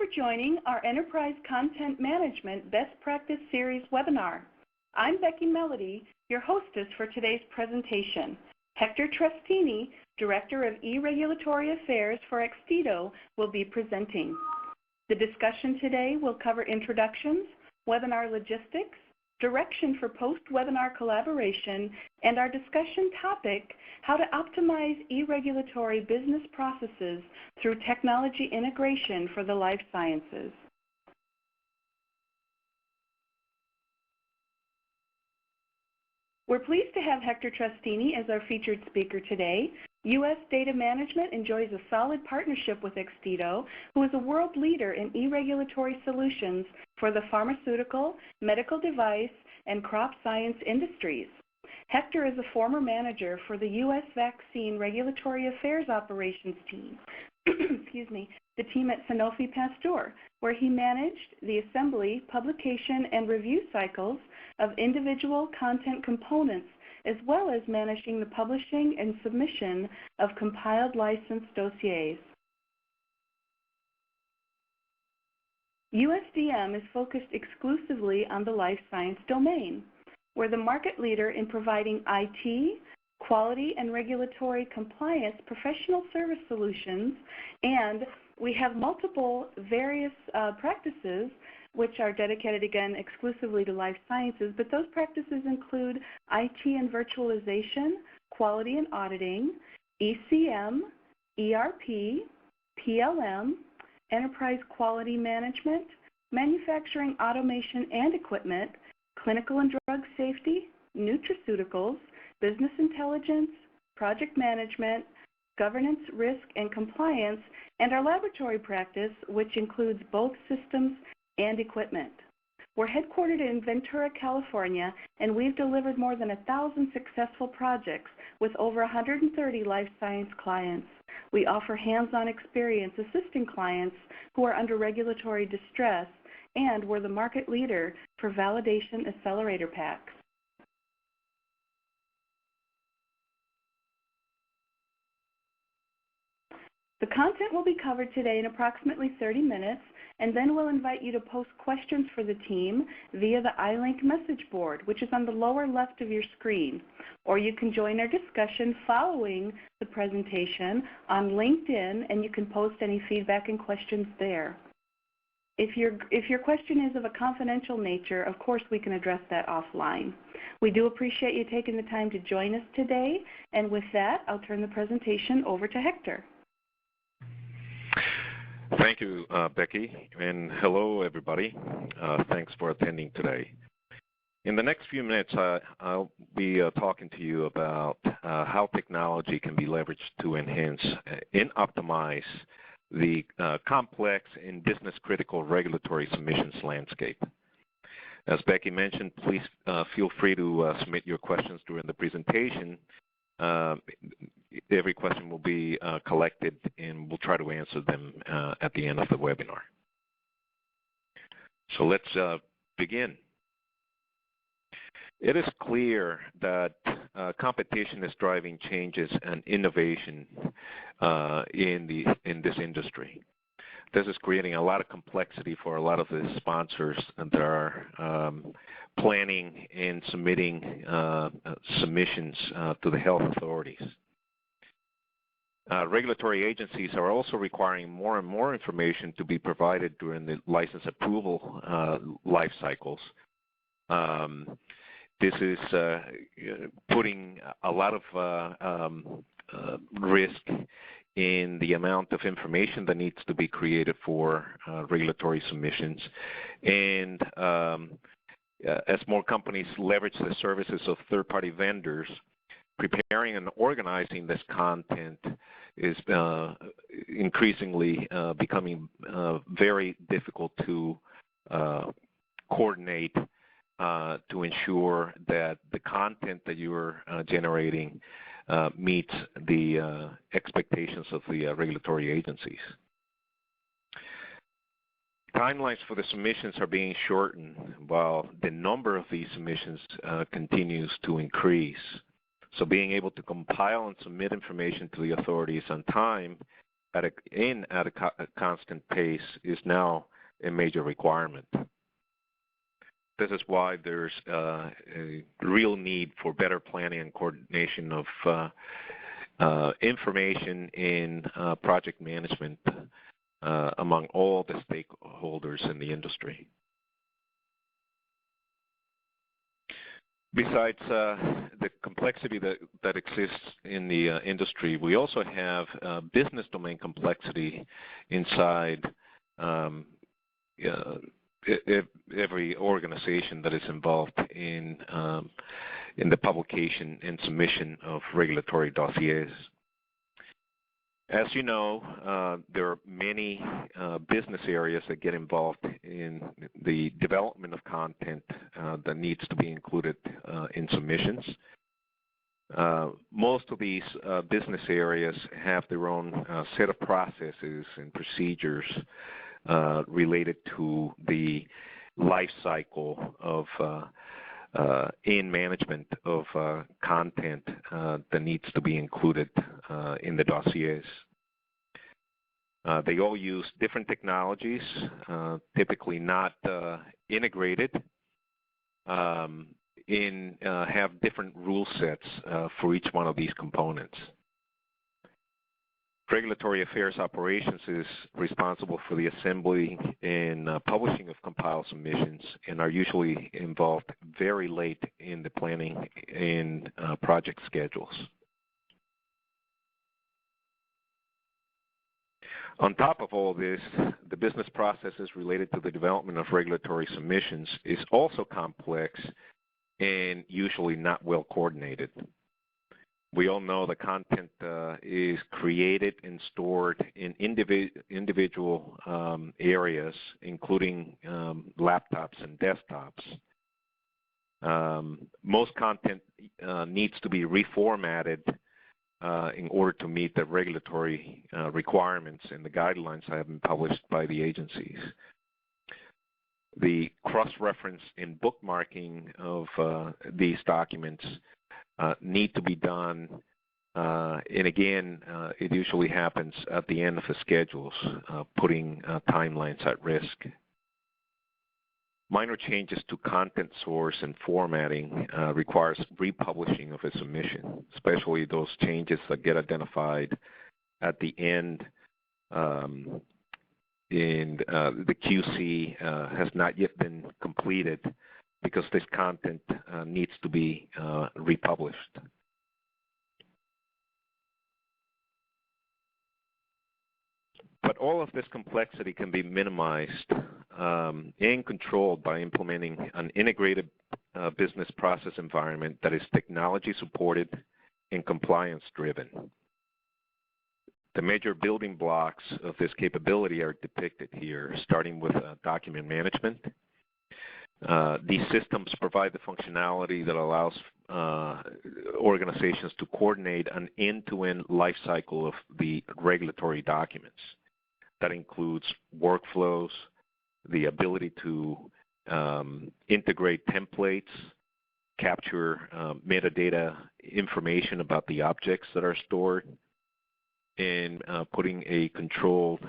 for joining our Enterprise Content Management Best Practice Series webinar. I'm Becky Melody, your hostess for today's presentation. Hector Trestini, Director of eRegulatory Affairs for Extito, will be presenting. The discussion today will cover introductions, webinar logistics, direction for post-webinar collaboration, and our discussion topic, how to optimize eRegulatory business processes through technology integration for the life sciences. We're pleased to have Hector Trestini as our featured speaker today. U.S. Data Management enjoys a solid partnership with Extito, who is a world leader in eRegulatory solutions for the pharmaceutical, medical device, and crop science industries. Hector is a former manager for the U.S. Vaccine Regulatory Affairs Operations team, the team at Sanofi Pasteur, where he managed the assembly, publication, and review cycles of individual content components, as well as managing the publishing and submission of compiled license dossiers. UsDM is focused exclusively on the life science domain. We're the market leader in providing IT, quality and regulatory compliance professional service solutions, and we have multiple various practices which are dedicated, again, exclusively to life sciences, but those practices include IT and virtualization, quality and auditing, ECM, ERP, PLM, enterprise quality management, manufacturing automation and equipment, clinical and drug safety, nutraceuticals, business intelligence, project management, governance, risk, and compliance, and our laboratory practice, which includes both systems and equipment. We're headquartered in Ventura, California, and we've delivered more than 1,000 successful projects with over 130 life science clients. We offer hands-on experience assisting clients who are under regulatory distress, and we're the market leader for validation accelerator packs. The content will be covered today in approximately 30 minutes, and then we'll invite you to post questions for the team via the iLink message board, which is on the lower left of your screen. Or you can join our discussion following the presentation on LinkedIn, and you can post any feedback and questions there. If your question is of a confidential nature, of course we can address that offline. We do appreciate you taking the time to join us today, and with that, I'll turn the presentation over to Hector. Thank you, Becky, and hello, everybody. Thanks for attending today. In the next few minutes, I'll be talking to you about how technology can be leveraged to enhance and optimize the complex and business-critical regulatory submissions landscape. As Becky mentioned, please feel free to submit your questions during the presentation. Every question will be collected, and we'll try to answer them at the end of the webinar. So let's begin. It is clear that competition is driving changes and innovation in this industry. This is creating a lot of complexity for a lot of the sponsors that are planning and submitting submissions to the health authorities. Regulatory agencies are also requiring more and more information to be provided during the license approval life cycles. This is putting a lot of risk in the amount of information that needs to be created for regulatory submissions. And as more companies leverage the services of third-party vendors, preparing and organizing this content is increasingly becoming very difficult to coordinate to ensure that the content that you are generating meets the expectations of the regulatory agencies. Timelines for the submissions are being shortened while the number of these submissions continues to increase. So being able to compile and submit information to the authorities on time at a constant pace is now a major requirement. This is why there's a real need for better planning and coordination of information in project management among all the stakeholders in the industry. Besides the complexity that exists in the industry, we also have business domain complexity inside every organization that is involved in the publication and submission of regulatory dossiers. As you know, there are many business areas that get involved in the development of content that needs to be included in submissions. Most of these business areas have their own set of processes and procedures related to the life cycle of in management of content that needs to be included in the dossiers. They all use different technologies, typically not integrated, have different rule sets for each one of these components. Regulatory Affairs Operations is responsible for the assembly and publishing of compiled submissions and are usually involved very late in the planning and project schedules. On top of all this, the business processes related to the development of regulatory submissions is also complex and usually not well coordinated. We all know the content is created and stored in individual areas, including laptops and desktops. Most content needs to be reformatted in order to meet the regulatory requirements and the guidelines that have been published by the agencies. The cross-reference and bookmarking of these documents need to be done, and again, it usually happens at the end of the schedules, putting timelines at risk. Minor changes to content source and formatting requires republishing of a submission, especially those changes that get identified at the end and the QC has not yet been completed because this content needs to be republished. But all of this complexity can be minimized and controlled by implementing an integrated business process environment that is technology supported and compliance driven. The major building blocks of this capability are depicted here, starting with document management. These systems provide the functionality that allows organizations to coordinate an end-to-end life cycle of the regulatory documents. That includes workflows, the ability to integrate templates, capture metadata information about the objects that are stored, and putting a controlled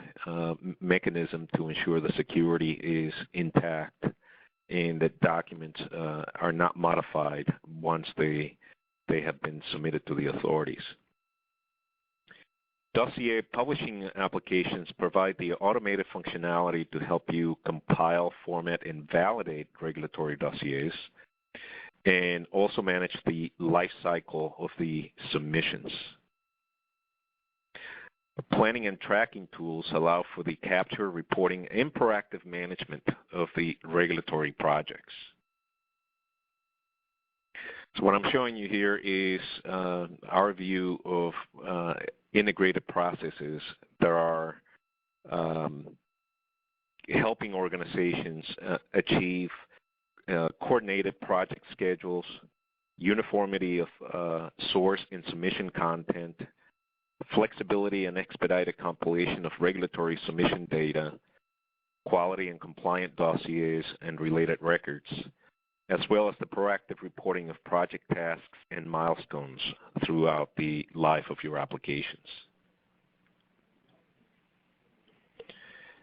mechanism to ensure the security is intact and that documents are not modified once they have been submitted to the authorities. Dossier publishing applications provide the automated functionality to help you compile, format, and validate regulatory dossiers, and also manage the life cycle of the submissions. Planning and tracking tools allow for the capture, reporting, and proactive management of the regulatory projects. So what I'm showing you here is our view of integrated processes that are helping organizations achieve coordinated project schedules, uniformity of source and submission content, flexibility and expedited compilation of regulatory submission data, quality and compliant dossiers and related records, as well as the proactive reporting of project tasks and milestones throughout the life of your applications.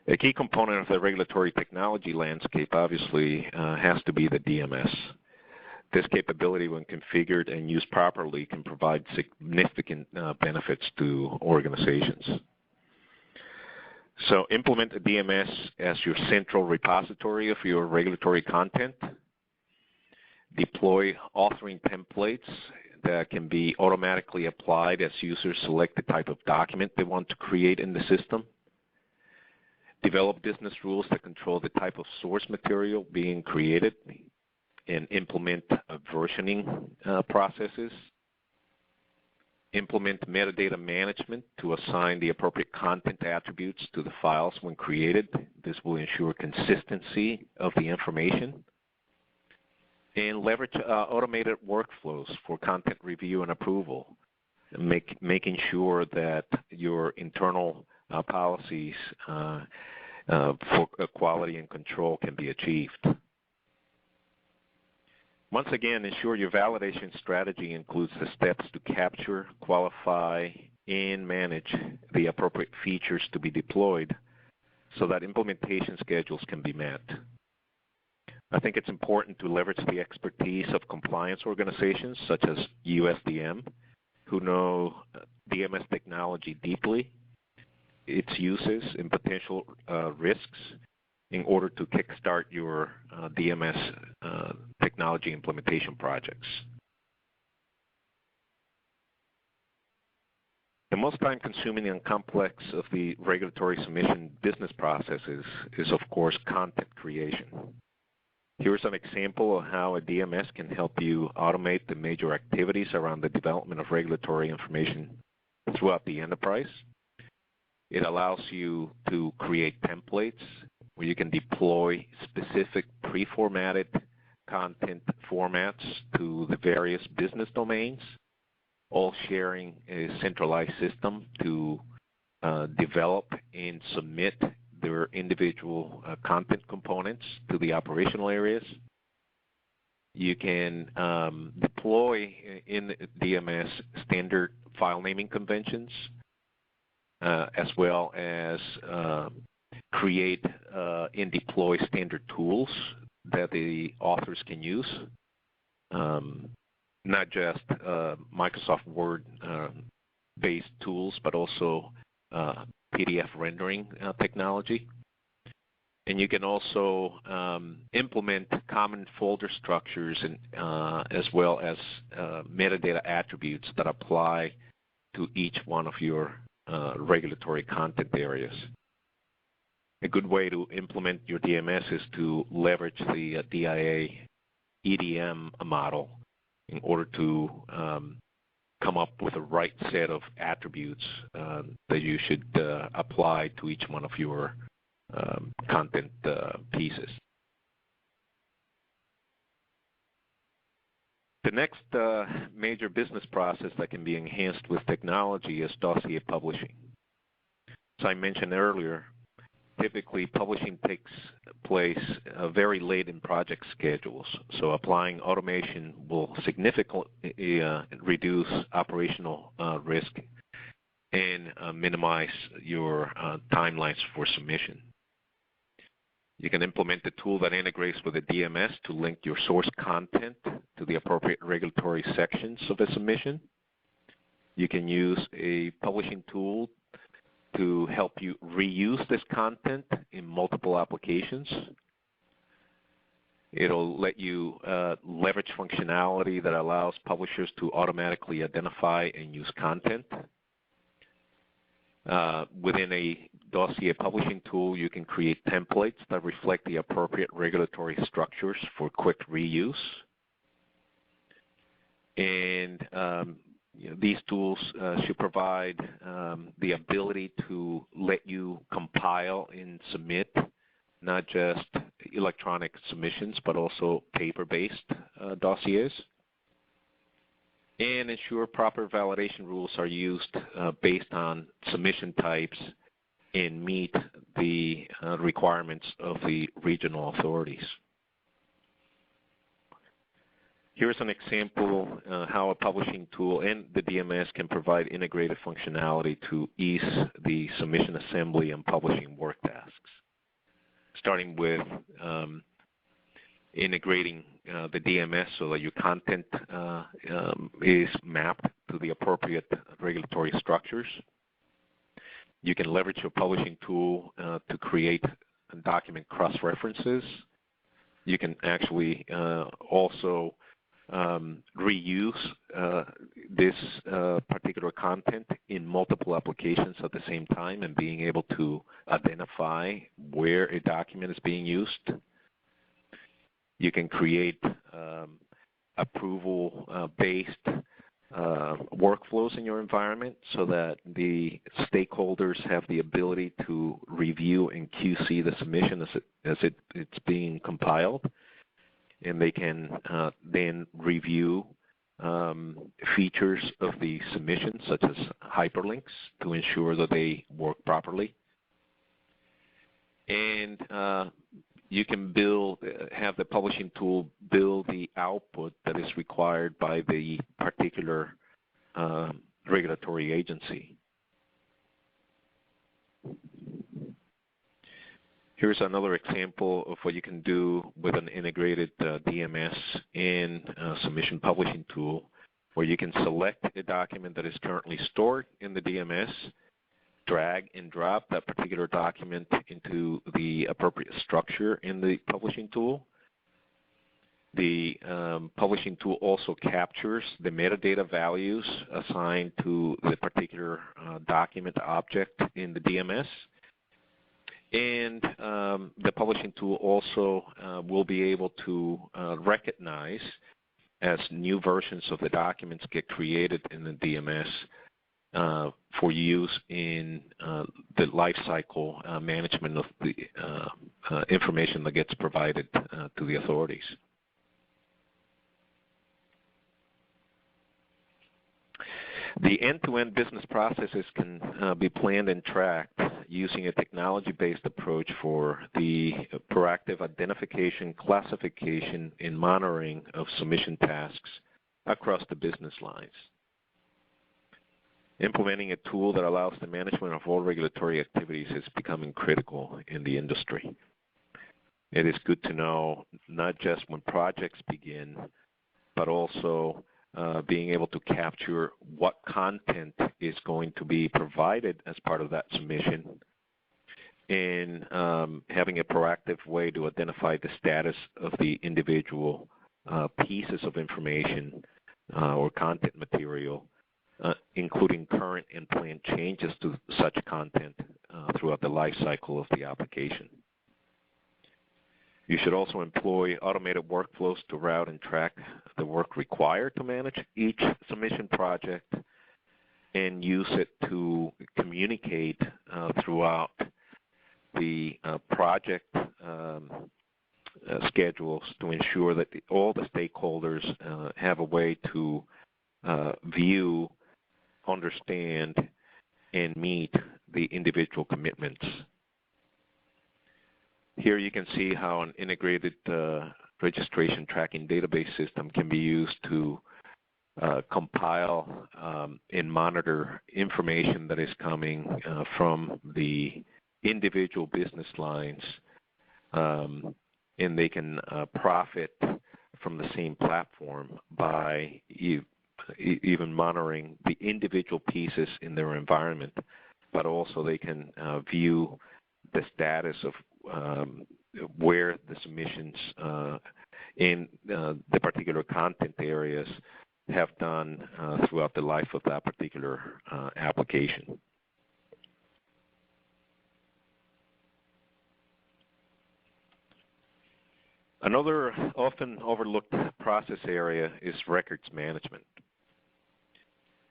A key component of the regulatory technology landscape obviously has to be the DMS. This capability, when configured and used properly, can provide significant benefits to organizations. So implement the DMS as your central repository of your regulatory content. Deploy authoring templates that can be automatically applied as users select the type of document they want to create in the system. Develop business rules that control the type of source material being created, and implement versioning processes. Implement metadata management to assign the appropriate content attributes to the files when created. This will ensure consistency of the information. And leverage automated workflows for content review and approval, making sure that your internal policies for quality and control can be achieved. Once again, ensure your validation strategy includes the steps to capture, qualify, and manage the appropriate features to be deployed so that implementation schedules can be met. I think it's important to leverage the expertise of compliance organizations such as UsDM, who know DMS technology deeply, its uses and potential risks, in order to kickstart your DMS technology implementation projects. The most time-consuming and complex of the regulatory submission business processes is, of course, content creation. Here's an example of how a DMS can help you automate the major activities around the development of regulatory information throughout the enterprise. It allows you to create templates where you can deploy specific pre-formatted content formats to the various business domains, all sharing a centralized system to develop and submit their individual content components to the operational areas. You can deploy in DMS standard file naming conventions, as well as create and deploy standard tools that the authors can use, not just Microsoft Word based tools, but also PDF rendering technology. And you can also implement common folder structures and as well as metadata attributes that apply to each one of your regulatory content areas. A good way to implement your DMS is to leverage the DIA EDM model in order to come up with the right set of attributes that you should apply to each one of your content pieces. The next major business process that can be enhanced with technology is dossier publishing. As I mentioned earlier, typically publishing takes place very late in project schedules, so applying automation will significantly reduce operational risk and minimize your timelines for submission. You can implement the tool that integrates with the DMS to link your source content to the appropriate regulatory sections of a submission. You can use a publishing tool to help you reuse this content in multiple applications. It'll let you leverage functionality that allows publishers to automatically identify and use content. Within a dossier publishing tool, you can create templates that reflect the appropriate regulatory structures for quick reuse. And these tools should provide the ability to let you compile and submit not just electronic submissions, but also paper-based dossiers, and ensure proper validation rules are used based on submission types and meet the requirements of the regional authorities. Here's an example how a publishing tool and the DMS can provide integrated functionality to ease the submission assembly and publishing work tasks. Starting with integrating the DMS so that your content is mapped to the appropriate regulatory structures. You can leverage your publishing tool to create document cross-references. You can actually also reuse this particular content in multiple applications at the same time and being able to identify where a document is being used. You can create approval-based workflows in your environment so that the stakeholders have the ability to review and QC the submission as it's being compiled. And they can then review features of the submission, such as hyperlinks, to ensure that they work properly. And you can have the publishing tool build the output that is required by the particular regulatory agency. Here's another example of what you can do with an integrated DMS and submission publishing tool, where you can select a document that is currently stored in the DMS, drag and drop that particular document into the appropriate structure in the publishing tool. The publishing tool also captures the metadata values assigned to the particular document object in the DMS. And the publishing tool also will be able to recognize as new versions of the documents get created in the DMS for use in the lifecycle management of the information that gets provided to the authorities. The end-to-end business processes can be planned and tracked using a technology-based approach for the proactive identification, classification, and monitoring of submission tasks across the business lines. Implementing a tool that allows the management of all regulatory activities is becoming critical in the industry. It is good to know not just when projects begin, but also being able to capture what content is going to be provided as part of that submission, and having a proactive way to identify the status of the individual pieces of information or content material, including current and planned changes to such content throughout the life cycle of the application. You should also employ automated workflows to route and track the work required to manage each submission project, and use it to communicate throughout the project schedules to ensure that all the stakeholders have a way to view, understand, and meet the individual commitments. Here you can see how an integrated registration tracking database system can be used to compile and monitor information that is coming from the individual business lines, and they can profit from the same platform by even monitoring the individual pieces in their environment, but also they can view the status of where the submissions in the particular content areas have done throughout the life of that particular application. Another often overlooked process area is records management.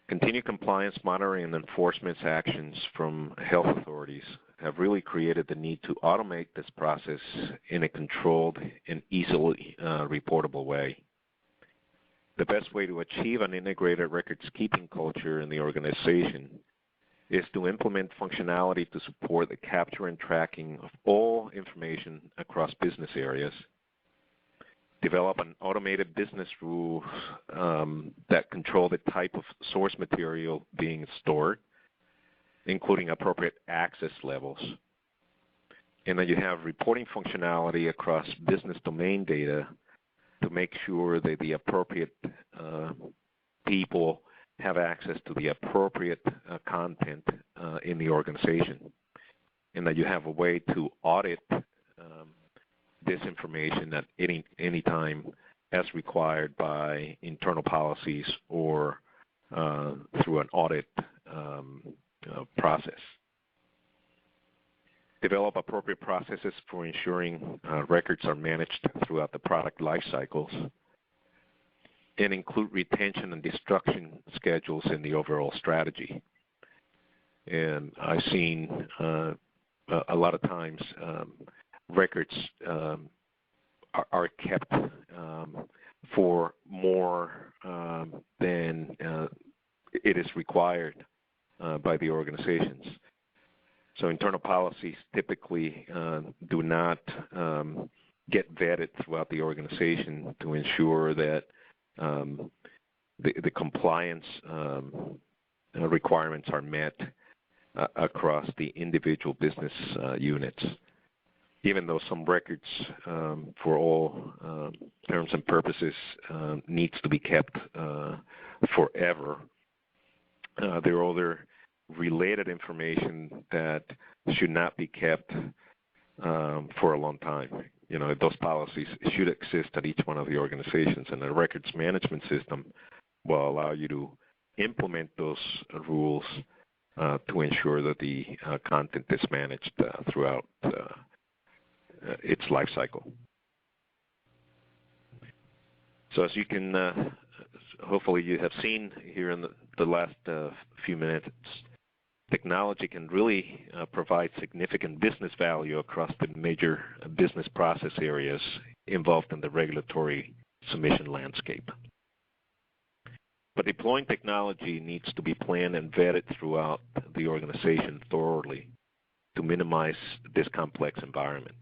Continued compliance monitoring and enforcement actions from health authorities have really created the need to automate this process in a controlled and easily reportable way. The best way to achieve an integrated records-keeping culture in the organization is to implement functionality to support the capture and tracking of all information across business areas, develop an automated business rule that control the type of source material being stored, including appropriate access levels. And then you have reporting functionality across business domain data to make sure that the appropriate people have access to the appropriate content in the organization, and that you have a way to audit this information at any time as required by internal policies or through an audit process. Develop appropriate processes for ensuring records are managed throughout the product life cycles, and include retention and destruction schedules in the overall strategy. And I've seen a lot of times records are kept for more than it is required by the organizations. So internal policies typically do not get vetted throughout the organization to ensure that the compliance requirements are met across the individual business units. Even though some records, for all terms and purposes, needs to be kept forever, there are other related information that should not be kept for a long time. You know, those policies should exist at each one of the organizations, and the records management system will allow you to implement those rules to ensure that the content is managed throughout its life cycle. So as you can, hopefully you have seen here in the last few minutes, technology can really provide significant business value across the major business process areas involved in the regulatory submission landscape. But deploying technology needs to be planned and vetted throughout the organization thoroughly to minimize this complex environment.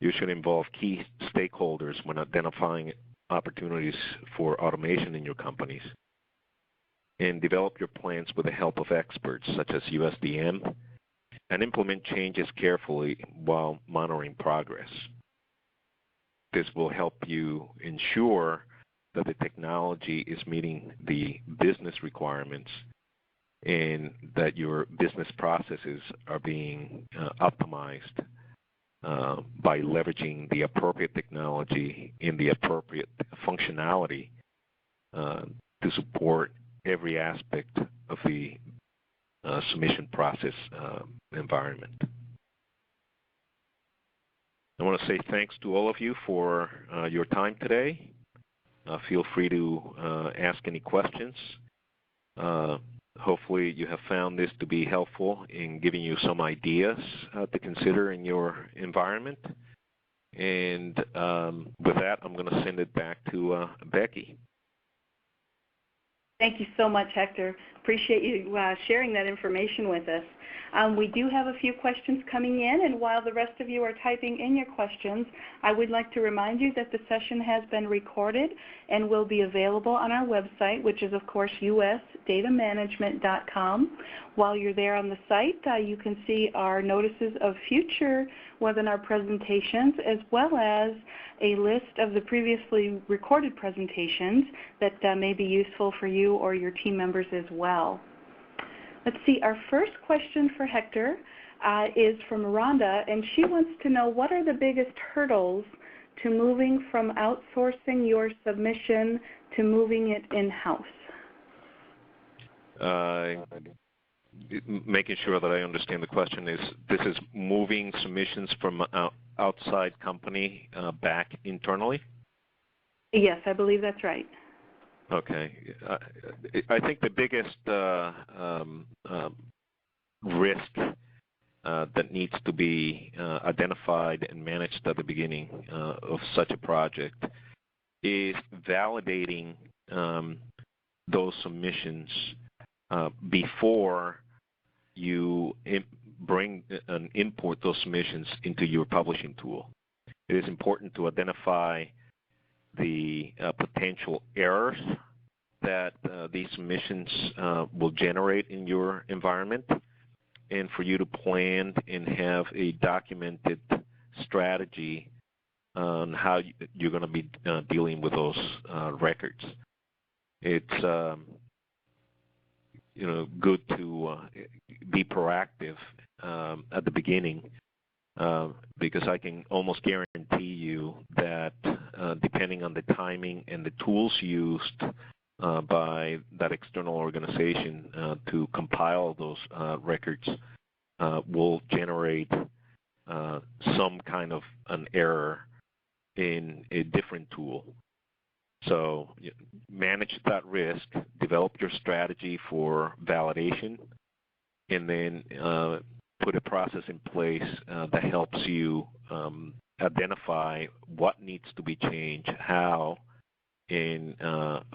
You should involve key stakeholders when identifying opportunities for automation in your companies, and develop your plans with the help of experts such as UsDM, and implement changes carefully while monitoring progress. This will help you ensure that the technology is meeting the business requirements and that your business processes are being optimized by leveraging the appropriate technology and the appropriate functionality to support every aspect of the submission process environment. I want to say thanks to all of you for your time today. Feel free to ask any questions. Hopefully you have found this to be helpful in giving you some ideas to consider in your environment. And with that, I'm going to send it back to Becky. Thank you so much, Hector. Appreciate you sharing that information with us. We do have a few questions coming in, and while the rest of you are typing in your questions, I would like to remind you that the session has been recorded and will be available on our website, which is, of course, usdatamanagement.com. While you're there on the site, you can see our notices of future webinar presentations, as well as a list of the previously recorded presentations that may be useful for you or your team members as well. Let's see, our first question for Hector is from Rhonda, and she wants to know, what are the biggest hurdles to moving from outsourcing your submission to moving it in-house? Making sure that I understand the question is, this is moving submissions from outside company back internally? Yes, I believe that's right. Okay. I think the biggest risk that needs to be identified and managed at the beginning of such a project is validating those submissions before you bring and import those submissions into your publishing tool. it is important to identify the potential errors that these submissions will generate in your environment, and for you to plan and have a documented strategy on how you're going to be dealing with those records. It's good to be proactive at the beginning, because I can almost guarantee you that depending on the timing and the tools used by that external organization to compile those records will generate some kind of an error in a different tool. So manage that risk, develop your strategy for validation, and then put a process in place that helps you identify what needs to be changed, how, and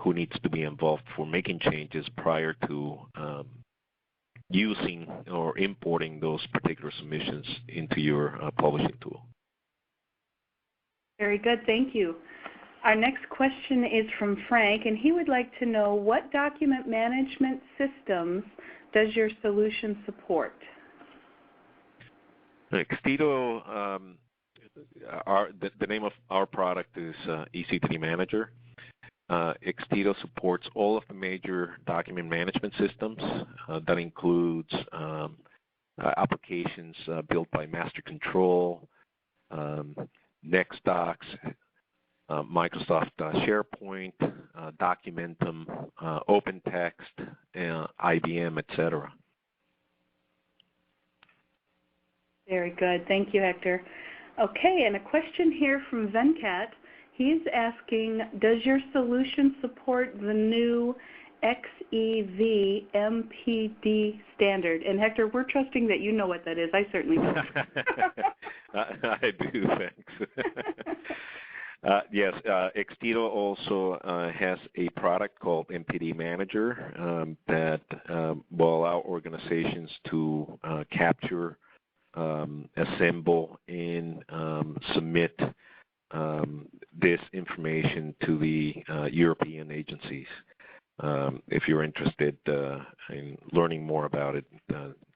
who needs to be involved for making changes prior to using or importing those particular submissions into your publishing tool. Very good, thank you. Our next question is from Frank, and he would like to know, what document management systems does your solution support? Extido, the name of our product is EC3 Manager. Extido supports all of the major document management systems. That includes applications built by Master Control, NextDocs, Microsoft SharePoint, Documentum, OpenText, IBM, etc. Very good. Thank you, Hector. Okay, and a question here from Venkat. He's asking, does your solution support the new XEV MPD standard? And Hector, we're trusting that you know what that is. I certainly don't. I do, thanks. Yes, Extido also has a product called MPD Manager that will allow organizations to capture, assemble, and submit this information to the European agencies. If you're interested in learning more about it,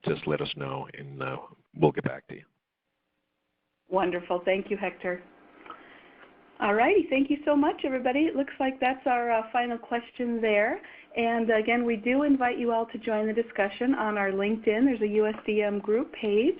just let us know, and we'll get back to you. Wonderful. Thank you, Hector. All righty. Thank you so much, everybody. It looks like that's our final question there. And again, we do invite you all to join the discussion on our LinkedIn. There's a USDM group page.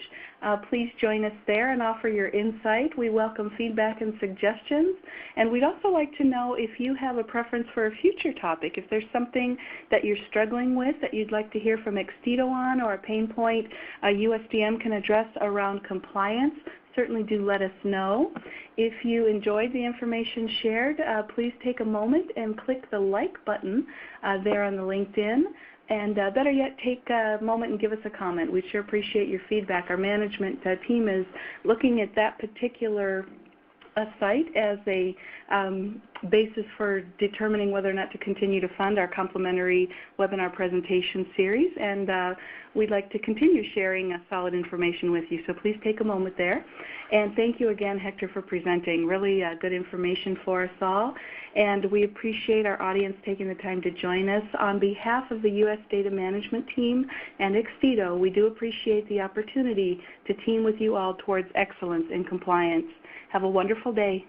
Please join us there and offer your insight. We welcome feedback and suggestions. And we'd also like to know if you have a preference for a future topic, if there's something that you're struggling with that you'd like to hear from Extido on, or a pain point USDM can address around compliance. Certainly do let us know. If you enjoyed the information shared, please take a moment and click the like button there on the LinkedIn. And better yet, take a moment and give us a comment. We sure appreciate your feedback. Our management team is looking at that particular site as a basis for determining whether or not to continue to fund our complimentary webinar presentation series, and we'd like to continue sharing solid information with you, so please take a moment there. And thank you again, Hector, for presenting. Really good information for us all, and we appreciate our audience taking the time to join us. On behalf of the U.S. Data Management Team and Extido, we do appreciate the opportunity to team with you all towards excellence in compliance. Have a wonderful day.